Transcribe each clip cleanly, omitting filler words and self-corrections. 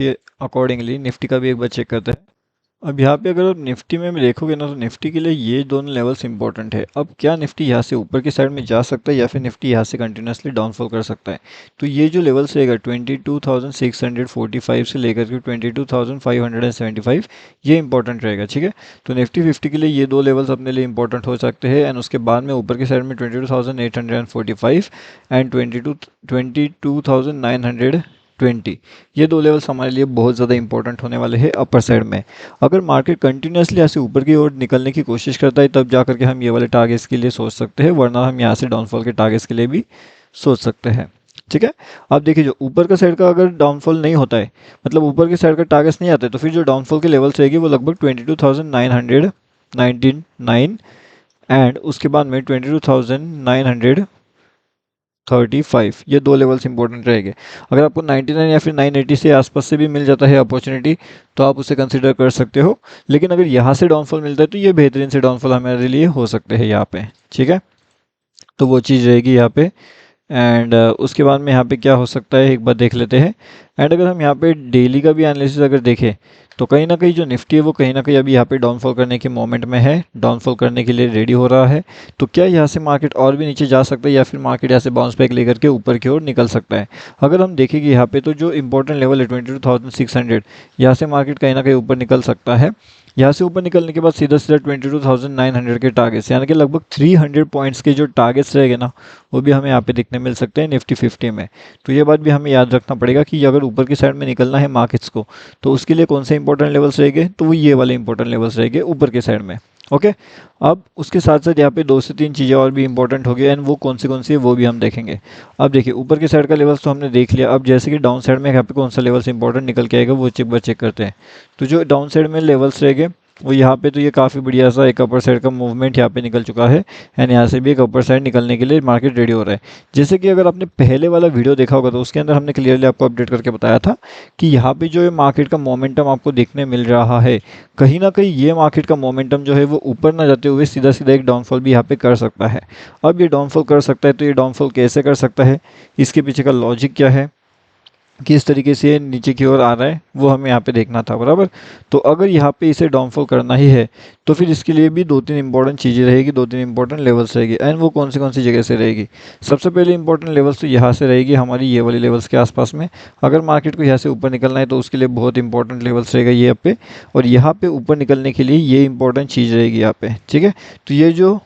के accordingly Nifty का भी एक बार चेक करते हैं। अब यहाँ पे अगर आप निफ्टी में भी देखोगे ना तो निफ्टी के लिए ये दोनों लेवल्स इंपॉर्टेंट है। अब क्या निफ्टी यहाँ से ऊपर की साइड में जा सकता है या फिर निफ्टी यहाँ से कंटिन्यूसली डाउनफॉल कर सकता है। तो ये जो लेवल्स रहेगा 22,645 से लेकर के 22,575 ये इंपॉर्टेंट रहेगा, ठीक है। तो निफ्टी 50 के लिए ये दो लेवल्स अपने लिए इंपॉर्टेंट हो सकते हैं एंड उसके बाद में ऊपर की साइड में 22,845 एंड 22,920 ये दो लेवल्स हमारे लिए बहुत ज़्यादा इंपॉर्टेंट होने वाले हैं अपर साइड में। अगर मार्केट कंटिन्यूसली ऐसे ऊपर की ओर निकलने की कोशिश करता है तब जा करके हम ये वाले टारगेट्स के लिए सोच सकते हैं, वरना हम यहाँ से डाउनफॉल के टारगेट्स के लिए भी सोच सकते हैं, ठीक है। अब देखिए जो ऊपर का साइड का अगर डाउनफॉल नहीं होता है, मतलब ऊपर के साइड का टारगेट्स नहीं आते, तो फिर जो डाउनफॉल के लेवल्स रहेगी वो लगभग 22,999 एंड उसके बाद में 22,935 ये दो लेवल्स इंपॉर्टेंट रहेंगे। अगर आपको 99 या फिर 980 से आसपास से भी मिल जाता है अपॉर्चुनिटी तो आप उसे कंसिडर कर सकते हो, लेकिन अगर यहाँ से डाउनफॉल मिलता है तो ये बेहतरीन से डाउनफॉल हमारे लिए हो सकते हैं यहाँ पे, ठीक है। तो वो चीज़ रहेगी यहाँ पे एंड उसके बाद में यहाँ पे क्या हो सकता है एक बार देख लेते हैं। एंड अगर हम यहाँ पे डेली का भी एनालिसिस अगर देखें तो कहीं ना कहीं जो निफ्टी है वो कहीं ना कहीं अभी यहाँ पे डाउनफॉल करने के मोमेंट में है, डाउनफॉल करने के लिए रेडी हो रहा है। तो क्या यहाँ से मार्केट और भी नीचे जा सकता है या फिर मार्केट यहाँ से बाउंस बैक लेकर के ऊपर की ओर निकल सकता है। अगर हम देखेंगे यहाँ पे तो जो इंपॉर्टेंट लेवल है 22,600 यहाँ से मार्केट कहीं ना कहीं ऊपर निकल सकता है। यहाँ से ऊपर निकलने के बाद सीधा सीधा 22,900 के टारगेट्स यानी कि लगभग 300 पॉइंट्स के जो टारगेट्स रहेंगे ना वो भी हमें यहाँ पे देखने मिल सकते हैं निफ्टी 50 में। तो ये बात भी हमें याद रखना पड़ेगा कि अगर ऊपर की साइड में निकलना है मार्केट्स को तो उसके लिए कौन से इंपॉर्टेंट लेवल्स रहेंगे, तो वो ये वाले इंपॉर्टेंट लेवल्स रहेंगे ऊपर की साइड में। ओके, अब उसके साथ साथ यहाँ पे 2 से 3 चीज़ें और भी इंपॉर्टेंट होगी एंड वो कौन सी है वो भी हम देखेंगे। अब देखिए ऊपर की साइड का लेवल्स तो हमने देख लिया, अब जैसे कि डाउन साइड में यहाँ पे कौन सा लेवल्स इंपॉर्टेंट निकल के आएगा वो चेक करते हैं। तो जो डाउन साइड में लेवल्स रहेंगे वो यहाँ पे तो ये काफ़ी बढ़िया सा एक अपर साइड का मूवमेंट यहाँ पे निकल चुका है एंड यहाँ से भी एक अपर साइड निकलने के लिए मार्केट रेडी हो रहा है। जैसे कि अगर आपने पहले वाला वीडियो देखा होगा तो उसके अंदर हमने क्लियरली आपको अपडेट करके बताया था कि यहाँ पे जो है मार्केट का मोमेंटम आपको देखने मिल रहा है, कहीं ना कहीं ये मार्केट का मोमेंटम जो है वो ऊपर ना जाते हुए सीधा सीधा एक डाउनफॉल भी यहाँ पे कर सकता है। अब ये डाउनफॉल कर सकता है तो ये डाउनफॉल कैसे कर सकता है, इसके पीछे का लॉजिक क्या है, किस तरीके से नीचे की ओर आ रहा है वो हमें यहाँ पे देखना था, बराबर। तो अगर यहाँ पे इसे डाउनफॉल करना ही है तो फिर इसके लिए भी 2-3 इंपॉर्टेंट चीज़ें रहेगी, 2-3 इंपॉर्टेंट लेवल्स रहेगी एंड वो कौन सी जगह से रहेगी। सबसे पहले इंपॉर्टेंट लेवल्स तो यहाँ से रहेगी हमारी ये वाली लेवल्स के आसपास में। अगर मार्केट को यहाँ से ऊपर निकलना है तो उसके लिए बहुत इंपॉर्टेंट लेवल्स रहेगा ये पे, और यहाँ पे ऊपर निकलने के लिए ये इंपॉर्टेंट चीज़ रहेगी यहाँ पे, ठीक है। तो ये जो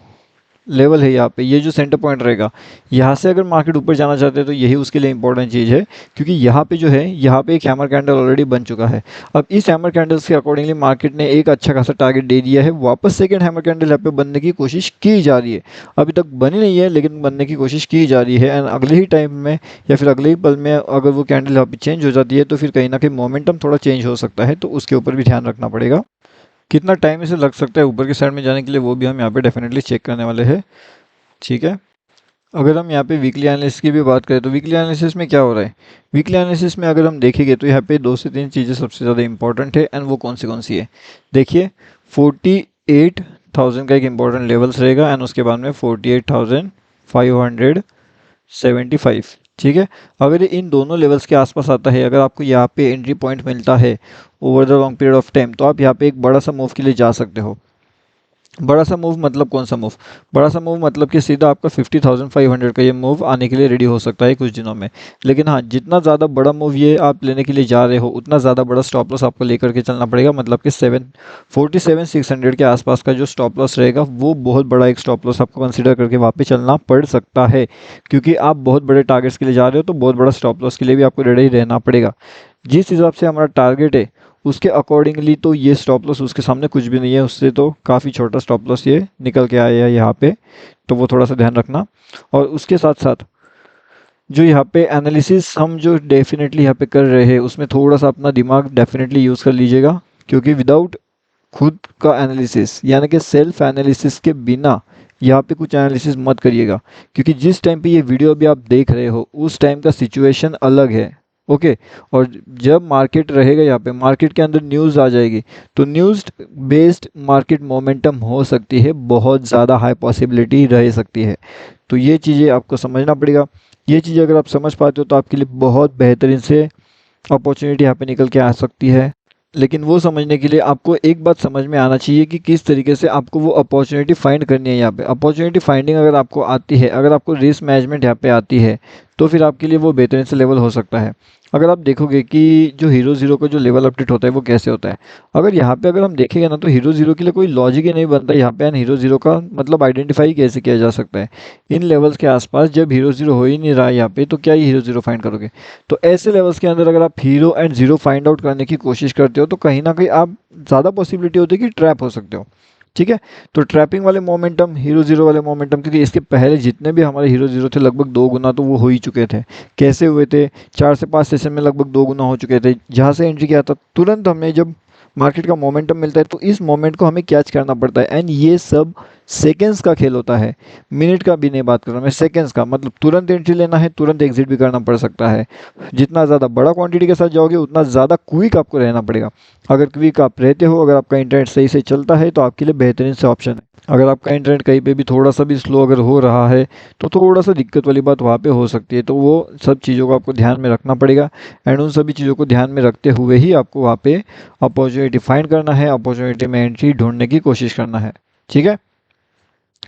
लेवल है यहाँ पे, ये जो सेंटर पॉइंट रहेगा, यहाँ से अगर मार्केट ऊपर जाना चाहते हैं तो यही उसके लिए इंपॉर्टेंट चीज़ है, क्योंकि यहाँ पे जो है यहाँ पे एक हैमर कैंडल ऑलरेडी बन चुका है। अब इस हैमर कैंडल्स के अकॉर्डिंगली मार्केट ने एक अच्छा खासा टारगेट दे दिया है, वापस सेकेंड हैमर कैंडल यहाँ पे बनने की कोशिश की जा रही है। अभी तक बनी नहीं है लेकिन बनने की कोशिश की जा रही है एंड अगले ही टाइम में या फिर अगले ही पल में अगर वो कैंडल यहाँ पे चेंज हो जाती है तो फिर कहीं ना कहीं मोमेंटम थोड़ा चेंज हो सकता है, तो उसके ऊपर भी ध्यान रखना पड़ेगा। कितना टाइम इसे लग सकता है ऊपर की साइड में जाने के लिए वो भी हम यहाँ पे डेफिनेटली चेक करने वाले हैं, ठीक है। अगर हम यहाँ पे वीकली एनालिसिस की भी बात करें तो वीकली एनालिसिस में क्या हो रहा है, वीकली एनालिसिस में अगर हम देखेंगे तो यहाँ पे 2 से 3 चीज़ें सबसे ज़्यादा इंपॉर्टेंट है एंड वो कौन सी है। देखिए 48,000 का एक इंपॉर्टेंट लेवल्स रहेगा एंड उसके बाद में 48,575, ठीक है। अगर ये इन दोनों लेवल्स के आसपास आता है, अगर आपको यहाँ पे एंट्री पॉइंट मिलता है over the long period of time तो आप यहाँ पे एक बड़ा सा मूव के लिए जा सकते हो। बड़ा सा मूव मतलब कौन सा मूव, बड़ा सा मूव मतलब कि सीधा आपका 50,500 का ये मूव आने के लिए रेडी हो सकता है कुछ दिनों में। लेकिन हाँ, जितना ज़्यादा बड़ा मूव ये आप लेने के लिए जा रहे हो उतना ज़्यादा बड़ा स्टॉप लॉस आपको लेकर के चलना पड़ेगा, मतलब कि 47,600 के आसपास का जो स्टॉप लॉस रहेगा वो बहुत बड़ा एक स्टॉप लॉस आपको कंसिडर करके वहाँ पे चलना पड़ सकता है, क्योंकि आप बहुत बड़े टारगेट्स के लिए जा रहे हो तो बहुत बड़ा स्टॉप लॉस के लिए भी आपको रेडी रहना पड़ेगा। जिस हिसाब से हमारा टारगेट है उसके अकॉर्डिंगली तो ये स्टॉप लॉस उसके सामने कुछ भी नहीं है, उससे तो काफ़ी छोटा स्टॉप लॉस ये निकल के आया है यहाँ पे, तो वो थोड़ा सा ध्यान रखना। और उसके साथ साथ जो यहाँ पे एनालिसिस हम जो डेफिनेटली यहाँ पे कर रहे हैं उसमें थोड़ा सा अपना दिमाग डेफिनेटली यूज़ कर लीजिएगा, क्योंकि विदाउट खुद का एनालिसिस यानी कि सेल्फ एनालिसिस के बिना यहाँ पे कुछ एनालिसिस मत करिएगा, क्योंकि जिस टाइम पे ये वीडियो अभी आप देख रहे हो उस टाइम का सिचुएशन अलग है, ओके। और जब मार्केट रहेगा यहाँ पे, मार्केट के अंदर न्यूज़ आ जाएगी तो न्यूज़ बेस्ड मार्केट मोमेंटम हो सकती है, बहुत ज़्यादा हाई पॉसिबिलिटी रह सकती है। तो ये चीज़ें आपको समझना पड़ेगा। ये चीज़ें अगर आप समझ पाते हो तो आपके लिए बहुत बेहतरीन से अपॉर्चुनिटी यहाँ पे निकल के आ सकती है। लेकिन वो समझने के लिए आपको एक बात समझ में आना चाहिए कि किस तरीके से आपको वो अपॉर्चुनिटी फाइंड करनी है। यहाँ पे अपॉर्चुनिटी फाइंडिंग अगर आपको आती है, अगर आपको रिस्क मैनेजमेंट यहाँ पे आती है, तो फिर आपके लिए वो बेहतरीन से लेवल हो सकता है। अगर आप देखोगे कि जो हीरो ज़ीरो का जो लेवल अपडेट होता है वो कैसे होता है, अगर यहाँ पे अगर हम देखेंगे ना, तो हीरो ज़ीरो के लिए कोई लॉजिक ही नहीं बनता यहाँ पे। एंड हीरो ज़ीरो का मतलब आइडेंटिफाई कैसे किया जा सकता है इन लेवल्स के आसपास, जब हीरो ज़ीरो हो ही नहीं रहा है यहाँ पे, तो क्या ये हीरो ज़ीरो फाइंड करोगे? तो ऐसे लेवल्स के अंदर अगर आप hero and zero find out करने की कोशिश करते हो, तो कहीं ना कहीं आप ज़्यादा पॉसिबिलिटी होती है कि ट्रैप हो सकते हो। ठीक है, तो ट्रैपिंग वाले मोमेंटम, हीरो ज़ीरो वाले मोमेंटम, क्योंकि इसके पहले जितने भी हमारे हीरो ज़ीरो थे लगभग 2 गुना तो वो हो ही चुके थे। कैसे हुए थे? 4 से 5 सेशन में लगभग 2 गुना हो चुके थे। जहाँ से एंट्री किया था, तुरंत हमें जब मार्केट का मोमेंटम मिलता है तो इस मोमेंट को हमें कैच करना पड़ता है। एंड ये सब सेकेंड्स का खेल होता है, मिनट का भी नहीं बात कर रहा मैं, सेकेंड्स का। मतलब तुरंत एंट्री लेना है, तुरंत एग्जिट भी करना पड़ सकता है। जितना ज़्यादा बड़ा क्वांटिटी के साथ जाओगे उतना ज़्यादा क्विक आपको रहना पड़ेगा। अगर क्विक आप रहते हो, अगर आपका इंटरनेट सही से चलता है, तो आपके लिए बेहतरीन से ऑप्शन है। अगर आपका इंटरनेट कहीं पे भी थोड़ा सा भी स्लो अगर हो रहा है, तो थोड़ा सा दिक्कत वाली बात वहाँ पे हो सकती है। तो वो सब चीज़ों को आपको ध्यान में रखना पड़ेगा। एंड उन सभी चीज़ों को ध्यान में रखते हुए ही आपको वहाँ पे अपॉर्चुनिटी फाइंड करना है, अपॉर्चुनिटी में एंट्री ढूंढने की कोशिश करना है। ठीक है,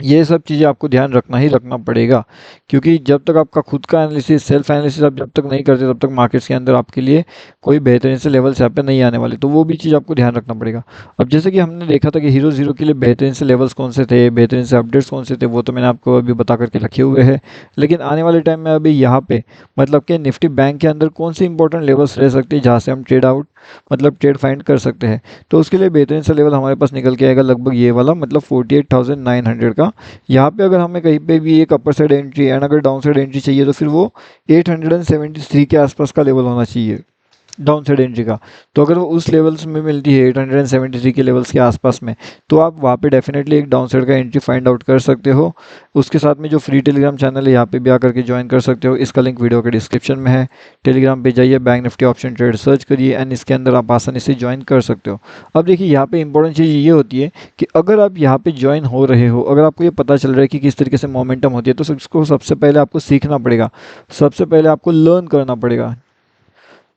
ये सब चीज़ें आपको ध्यान रखना ही रखना पड़ेगा, क्योंकि जब तक आपका खुद का एनालिसिस, सेल्फ एनालिसिस आप जब तक नहीं करते, तब तक मार्केट्स के अंदर आपके लिए कोई बेहतरीन से लेवल्स यहाँ पे नहीं आने वाले। तो वो भी चीज़ आपको ध्यान रखना पड़ेगा। अब जैसे कि हमने देखा था कि हीरो ज़ीरो के लिए बेहतरीन से लेवल्स कौन से थे, बेहतरीन से अपडेट्स कौन से थे, वो तो मैंने आपको अभी बता करके रखे हुए हैं। लेकिन आने वाले टाइम में अभी यहाँ पे मतलब कि निफ्टी बैंक के अंदर कौन सी इंपॉर्टेंट लेवल्स रह सकती है जहाँ से हम ट्रेड आउट मतलब ट्रेड फाइंड कर सकते हैं। तो उसके लिए बेहतरीन सा लेवल हमारे पास निकल के आएगा लगभग ये वाला, मतलब 48,900 का। यहाँ पे अगर हमें कहीं पे भी एक अपर साइड एंट्री एंड अगर डाउन साइड एंट्री चाहिए, तो फिर वो 873 के आसपास का लेवल होना चाहिए डाउन साइड एंट्री का। तो अगर वो उस लेवल्स में मिलती है 873 के लेवल्स के आसपास में, तो आप वहाँ पे डेफिनेटली एक डाउन साइड का एंट्री फाइंड आउट कर सकते हो। उसके साथ में जो फ्री टेलीग्राम चैनल है यहाँ पे भी आकर के ज्वाइन कर सकते हो। इसका लिंक वीडियो के डिस्क्रिप्शन में है। टेलीग्राम पे जाइए, bank Nifty option trade search करिए एंड इसके अंदर आप आसानी से ज्वाइन कर सकते हो। अब देखिए, यहाँ पे इंपॉर्टेंट चीज़ ये होती है कि अगर आप यहाँ पे ज्वाइन हो रहे हो, अगर आपको ये पता चल रहा है कि किस तरीके से मोमेंटम होती है, तो इसको सबसे पहले आपको सीखना पड़ेगा, सबसे पहले आपको लर्न करना पड़ेगा।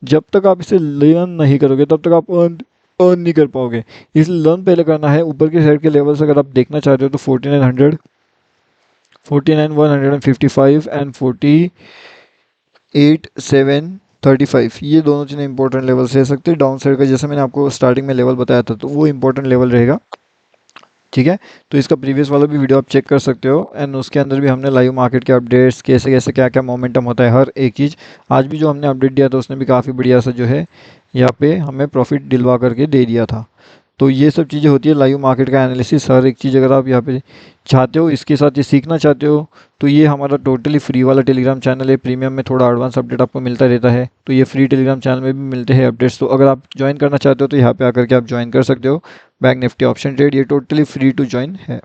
जब तक आप इसे लर्न नहीं करोगे, तब तक आप अर्न अर्न नहीं कर पाओगे। इसलिए लर्न पहले करना है। ऊपर की साइड के लेवल्स अगर आप देखना चाहते हो, तो 4900, 49,155 एंड 48,735, ये दोनों चीज़ें इंपॉर्टेंट लेवल्स रह सकते हैं। डाउन साइड का जैसे मैंने आपको स्टार्टिंग में लेवल बताया था, तो वो इंपॉर्टेंट लेवल रहेगा। ठीक है, तो इसका प्रीवियस वाला भी वीडियो आप चेक कर सकते हो। एंड उसके अंदर भी हमने लाइव मार्केट के अपडेट्स, कैसे कैसे क्या क्या मोमेंटम होता है, हर एक चीज़। आज भी जो हमने अपडेट दिया था, उसने भी काफ़ी बढ़िया सा जो है यहाँ पे हमें प्रॉफिट दिलवा करके दे दिया था। तो ये सब चीज़ें होती है लाइव मार्केट का एनालिसिस। हर एक चीज़ अगर आप यहाँ पे चाहते हो, इसके साथ ये सीखना चाहते हो, तो ये हमारा टोटली फ्री वाला टेलीग्राम चैनल है। प्रीमियम में थोड़ा एडवांस अपडेट आपको मिलता रहता है, तो ये फ्री टेलीग्राम चैनल में भी मिलते हैं अपडेट्स। तो अगर आप ज्वाइन करना चाहते हो, तो यहाँ पे आकर के आप ज्वाइन कर सकते हो। बैंक निफ्टी ऑप्शन ट्रेड, ये टोटली फ्री टू ज्वाइन है।